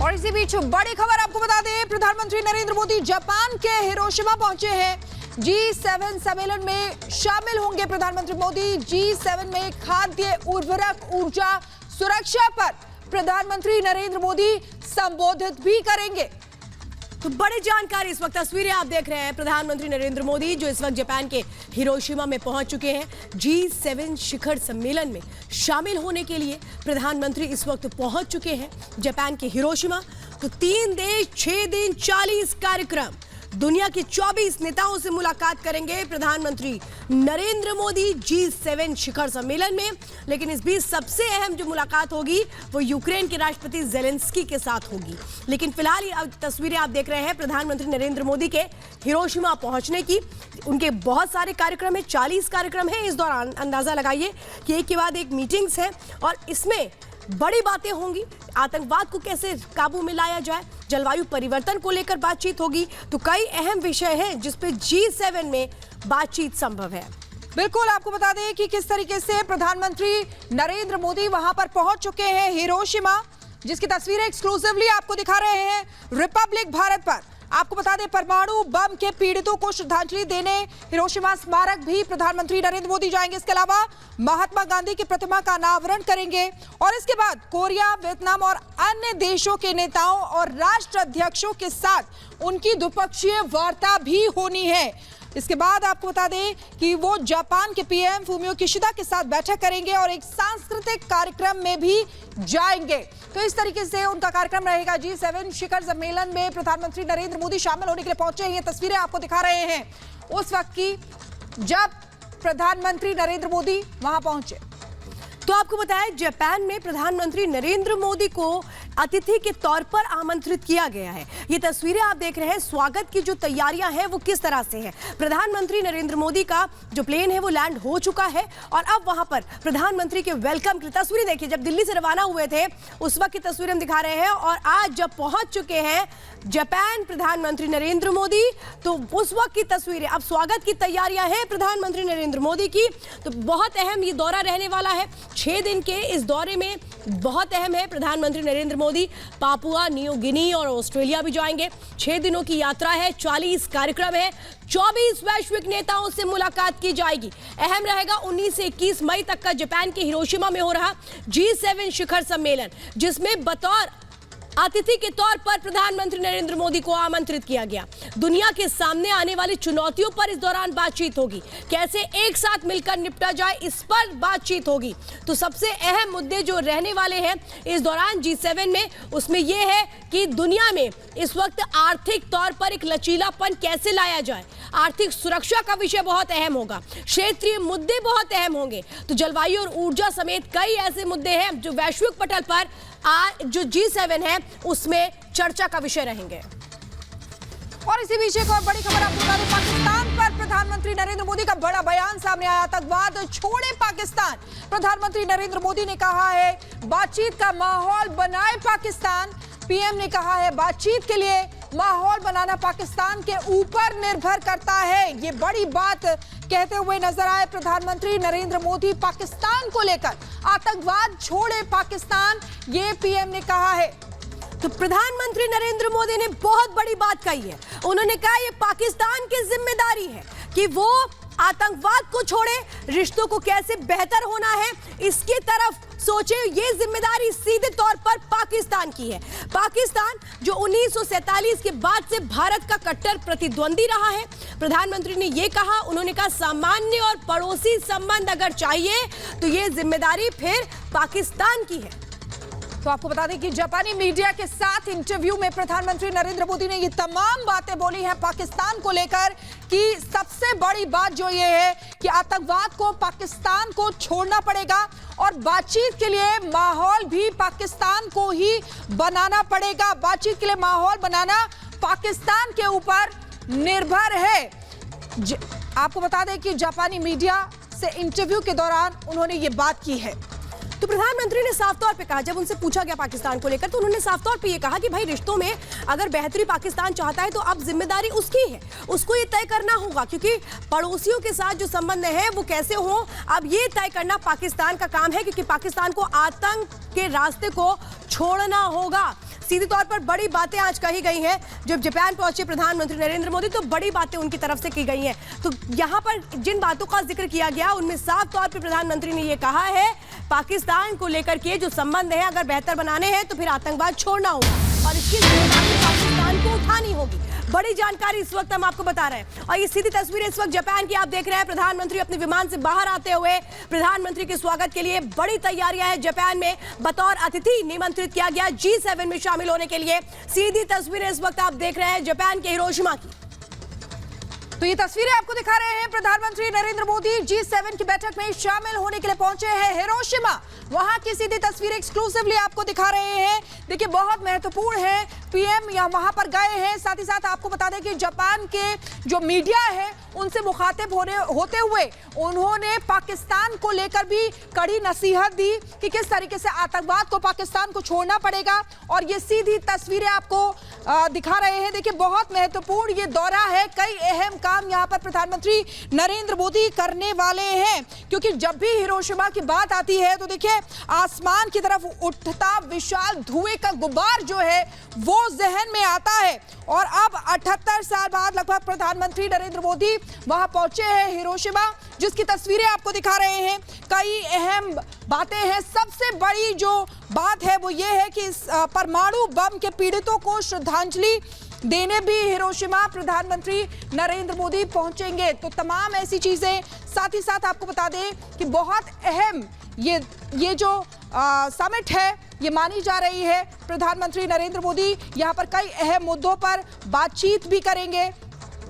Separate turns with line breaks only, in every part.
और इसी बीच बड़ी खबर आपको बता दें, प्रधानमंत्री नरेंद्र मोदी जापान के हिरोशिमा पहुंचे हैं। G7 सम्मेलन में शामिल होंगे प्रधानमंत्री मोदी। G7 में खाद्य, उर्वरक, ऊर्जा, सुरक्षा पर प्रधानमंत्री नरेंद्र मोदी संबोधित भी करेंगे।
तो बड़ी जानकारी इस वक्त तस्वीरें आप देख रहे हैं। प्रधानमंत्री नरेंद्र मोदी जो इस वक्त जापान के हिरोशिमा में पहुंच चुके हैं। G7 शिखर सम्मेलन में शामिल होने के लिए प्रधानमंत्री इस वक्त पहुंच चुके हैं जापान के हिरोशिमा। तो 3 देश 6 दिन 40 कार्यक्रम, दुनिया के 24 नेताओं से मुलाकात करेंगे प्रधानमंत्री नरेंद्र मोदी G7 शिखर सम्मेलन में। लेकिन इस बीच सबसे अहम जो मुलाकात होगी वो यूक्रेन के राष्ट्रपति ज़ेलेंस्की के साथ होगी। लेकिन फिलहाल ये तस्वीरें आप देख रहे हैं प्रधानमंत्री नरेंद्र मोदी के हिरोशिमा पहुंचने की। उनके बहुत सारे कार्यक्रम है, 40 कार्यक्रम है। इस दौरान अंदाजा लगाइए कि एक के बाद एक मीटिंग्स हैं और इसमें बड़ी बातें होंगी। आतंकवाद को कैसे काबू में लाया जाए, जलवायु परिवर्तन को लेकर बातचीत होगी। तो कई अहम विषय हैं जिस पे G7 में बातचीत संभव है।
बिल्कुल, आपको बता दें कि किस तरीके से प्रधानमंत्री नरेंद्र मोदी वहां पर पहुंच चुके हैं हिरोशिमा, जिसकी तस्वीरें एक्सक्लूसिवली आपको दिखा रहे हैं रिपब्लिक भारत पर। आपको बता दें, परमाणु बम के पीड़ितों को श्रद्धांजलि देने हिरोशिमा स्मारक भी प्रधानमंत्री नरेंद्र मोदी जाएंगे। इसके अलावा महात्मा गांधी की प्रतिमा का अनावरण करेंगे और इसके बाद कोरिया, वियतनाम और अन्य देशों के नेताओं और राष्ट्र अध्यक्षों के साथ उनकी द्विपक्षीय वार्ता भी होनी है। इसके बाद आपको बता दें कि वो जापान के पीएम फूमियो किशिदा के साथ बैठक करेंगे और एक सांस्कृतिक कार्यक्रम में भी जाएंगे। तो इस तरीके से उनका कार्यक्रम रहेगा। G7 शिखर सम्मेलन में प्रधानमंत्री नरेंद्र मोदी शामिल होने के लिए पहुंचे। ये तस्वीरें आपको दिखा रहे हैं उस वक्त की जब प्रधानमंत्री नरेंद्र मोदी वहां पहुंचे।
तो आपको बताया जापान में प्रधानमंत्री नरेंद्र मोदी को अतिथि के तौर पर आमंत्रित किया गया है। ये तस्वीरें आप देख रहे हैं, स्वागत की जो तैयारियां हैं वो किस तरह से है। प्रधानमंत्री नरेंद्र मोदी का जो प्लेन है वो लैंड हो चुका है और अब वहां पर प्रधानमंत्री के वेलकम की तस्वीरें देखिए। जब दिल्ली से रवाना हुए थे उस वक्त की तस्वीरें हम दिखा रहे हैं और आज जब पहुंच चुके हैं जापान प्रधानमंत्री नरेंद्र मोदी, तो उस वक्त की तस्वीरें। अब स्वागत की तैयारियां हैं प्रधानमंत्री नरेंद्र मोदी की। तो बहुत अहम ये दौरा रहने वाला है। 6 दिन के इस दौरे में बहुत अहम है, प्रधानमंत्री Narendra Modi Papua New Guinea और ऑस्ट्रेलिया भी जाएंगे। 6 दिनों की यात्रा है, 40 कार्यक्रम है, 24 वैश्विक नेताओं से मुलाकात की जाएगी। अहम रहेगा 19 से 21 मई तक का जापान के हिरोशिमा में हो रहा G7 शिखर सम्मेलन, जिसमें बतौर अतिथि के तौर पर प्रधानमंत्री नरेंद्र मोदी को आमंत्रित किया गया। दुनिया के सामने आने वाली चुनौतियों पर इस दौरान बातचीत होगी, कैसे एक साथ मिलकर निपटा जाए इस पर बातचीत होगी। तो सबसे अहम मुद्दे जो रहने वाले हैं इस दौरान G7 में, उसमें यह है कि दुनिया में इस वक्त आर्थिक तौर पर एक लचीलापन कैसे लाया जाए। आर्थिक सुरक्षा का विषय बहुत अहम होगा, क्षेत्रीय मुद्दे बहुत अहम होंगे। तो जलवायु और ऊर्जा समेत कई ऐसे मुद्दे हैं जो वैश्विक पटल पर जो G7 है उसमें चर्चा का विषय रहेंगे।
और इसी बीच एक और बड़ी खबर आपको बता दें, पाकिस्तान पर प्रधानमंत्री नरेंद्र मोदी का बड़ा बयान सामने आया। आतंकवाद छोड़े पाकिस्तान, प्रधानमंत्री नरेंद्र मोदी ने कहा है बातचीत का माहौल बनाए पाकिस्तान। पीएम ने कहा है बातचीत के लिए माहौल बनाना पाकिस्तान के ऊपर निर्भर करता है। ये बड़ी बात कहते हुए नजर आए प्रधानमंत्री नरेंद्र मोदी पाकिस्तान को लेकर। आतंकवाद छोड़े पाकिस्तान, ये पीएम ने कहा है।
तो प्रधानमंत्री नरेंद्र मोदी ने बहुत बड़ी बात कही है। उन्होंने कहा ये पाकिस्तान की जिम्मेदारी है कि वो आतंकवाद को छोड़े, रिश्तों को कैसे बेहतर होना है इसकी तरफ सोचे। ये जिम्मेदारी सीधे तौर पर पाकिस्तान की है। पाकिस्तान जो 1947 के बाद से भारत का कट्टर प्रतिद्वंदी रहा है। प्रधानमंत्री ने ये कहा, उन्होंने कहा सामान्य और पड़ोसी संबंध अगर चाहिए तो ये जिम्मेदारी फिर पाकिस्तान की है।
तो आपको बता दें कि जापानी मीडिया के साथ इंटरव्यू में प्रधानमंत्री नरेंद्र मोदी ने ये तमाम बातें बोली हैं पाकिस्तान को लेकर कि सबसे बड़ी बात जो ये है कि आतंकवाद को पाकिस्तान को छोड़ना पड़ेगा और बातचीत के लिए माहौल भी पाकिस्तान को ही बनाना पड़ेगा। बातचीत के लिए माहौल बनाना पाकिस्तान के ऊपर निर्भर है। आपको बता दें कि जापानी मीडिया से इंटरव्यू के दौरान उन्होंने ये बात की है।
तो प्रधानमंत्री ने साफ तौर पे कहा, जब उनसे पूछा गया पाकिस्तान को लेकर, तो उन्होंने साफ तौर पे ये कहा कि भाई रिश्तों में अगर बेहतरी पाकिस्तान चाहता है तो अब जिम्मेदारी उसकी है, उसको ये तय करना होगा। क्योंकि पड़ोसियों के साथ जो संबंध है वो कैसे हो, अब ये तय करना पाकिस्तान का काम है। क्योंकि पाकिस्तान को आतंक के रास्ते को छोड़ना होगा। सीधे तौर पर बड़ी बातें आज कही गई हैं। जब जापान पहुंचे प्रधानमंत्री नरेंद्र मोदी तो बड़ी बातें उनकी तरफ से की गई हैं। तो यहाँ पर जिन बातों का जिक्र किया गया उनमें साफ तौर पर प्रधानमंत्री ने यह कहा है पाकिस्तान को लेकर के जो संबंध है अगर बेहतर बनाने हैं तो फिर आतंकवाद छोड़ना होगा और इसकी जिम्मेदारी पाकिस्तान को उठानी होगी। बड़ी जानकारी इस वक्त हम आपको बता रहे हैं और ये सीधी तस्वीरें इस वक्त जापान की आप देख रहे हैं। प्रधानमंत्री अपने विमान से बाहर आते हुए प्रधानमंत्री के स्वागत के लिए बड़ी तैयारियां हैं। जापान में बतौर अतिथि निमंत्रित किया गया G7 में शामिल होने के लिए। सीधी तस्वीरें इस वक्त आप देख रहे हैं जापान के हिरोशिमा की।
तो ये तस्वीरें आपको दिखा रहे हैं प्रधानमंत्री नरेंद्र मोदी G7 की बैठक में शामिल होने के लिए पहुंचे हैं हिरोशिमा। वहां की सीधी तस्वीरें एक्सक्लूसिवली आपको दिखा रहे हैं। देखिए बहुत महत्वपूर्ण है, पीएम यहाँ वहां पर गए हैं। साथ ही साथ आपको बता दें कि जापान के जो मीडिया है उनसे मुखातिब होते हुए उन्होंने पाकिस्तान को लेकर भी कड़ी नसीहत दी कि किस तरीके से आतंकवाद को पाकिस्तान को छोड़ना पड़ेगा। और ये सीधी तस्वीरें आपको दिखा रहे हैं। देखिए बहुत महत्वपूर्ण ये दौरा है, कई अहम काम यहाँ पर प्रधानमंत्री नरेंद्र मोदी करने वाले हैं। क्योंकि जब भी हिरोशिमा की बात आती है तो देखिए आसमान की तरफ उठता विशाल धुएं का गुब्बार जो है वो जहन में आता है। और अब 78 साल बाद लगभग प्रधानमंत्री नरेंद्र मोदी वहां पहुंचे हैं हिरोशिमा, जिसकी तस्वीरें आपको दिखा रहे हैं। कई अहम बातें हैं। सबसे बड़ी जो बात है वो ये है कि इस परमाणु बम के पीड़ितों को श्रद्धांजलि देने भी हिरोशिमा प्रधानमंत्री नरेंद्र मोदी पहुंचेंगे। तो तमाम ऐसी चीजें, साथ ही साथ आपको बता दें कि बहुत अहम ये जो समिट है ये मानी जा रही है। प्रधानमंत्री नरेंद्र मोदी यहां पर कई अहम मुद्दों पर बातचीत भी करेंगे।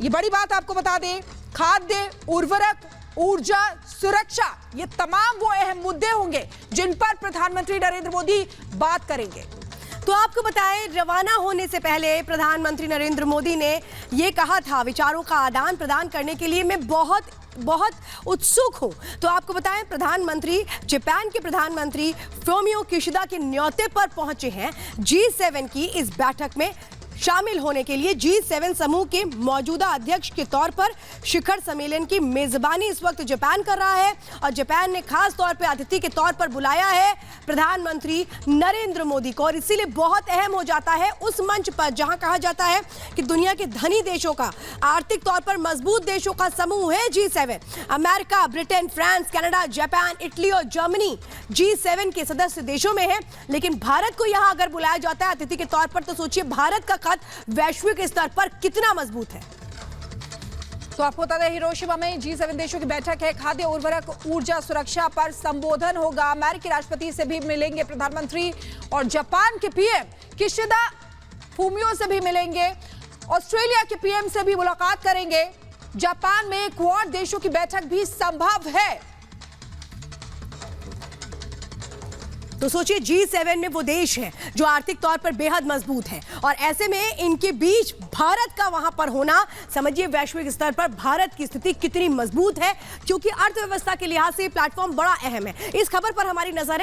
ये बड़ी बात आपको बता दें, खाद्य, उर्वरक, ऊर्जा, सुरक्षा, ये तमाम वो अहम मुद्दे होंगे जिन पर प्रधानमंत्री नरेंद्र मोदी बात करेंगे।
तो आपको बताएं रवाना होने से पहले प्रधानमंत्री नरेंद्र मोदी ने यह कहा था विचारों का आदान प्रदान करने के लिए मैं बहुत उत्सुक हूं। तो आपको बताएं प्रधानमंत्री जापान के प्रधानमंत्री फूमियो किशिदा के न्योते पर पहुंचे हैं G7 की इस बैठक में शामिल होने के लिए। G7 समूह के मौजूदा अध्यक्ष के तौर पर शिखर सम्मेलन की मेजबानी इस वक्त जापान कर रहा है और जापान ने खास तौर पर अतिथि के तौर पर बुलाया है प्रधानमंत्री नरेंद्र मोदी को। और इसीलिए बहुत अहम हो जाता है उस मंच पर जहां कहा जाता है कि दुनिया के धनी देशों का, आर्थिक तौर पर मजबूत देशों का समूह है G7। America, Britain, France, Canada, Japan, Italy और जर्मनी G7 के सदस्य देशों में है। लेकिन भारत को यहां अगर बुलाया जाता है अतिथि के तौर पर तो सोचिए भारत का वैश्विक स्तर पर कितना मजबूत है।
तो आपको बता दें हिरोशिमा में G7 देशों की बैठक है। खाद्य, उर्वरक, ऊर्जा, सुरक्षा पर संबोधन होगा। अमेरिकी राष्ट्रपति से भी मिलेंगे प्रधानमंत्री और जापान के पीएम किशिदा फूमियो से भी मिलेंगे। ऑस्ट्रेलिया के पीएम से भी मुलाकात करेंगे। जापान में क्वाड देशों की बैठक भी संभव है।
तो सोचिए G7 में वो देश है जो आर्थिक तौर पर बेहद मजबूत है और ऐसे में इनके बीच भारत का वहां पर होना, समझिए वैश्विक स्तर पर भारत की स्थिति कितनी मजबूत है, क्योंकि अर्थव्यवस्था के लिहाज से प्लेटफॉर्म बड़ा अहम है। इस खबर पर हमारी नजर है।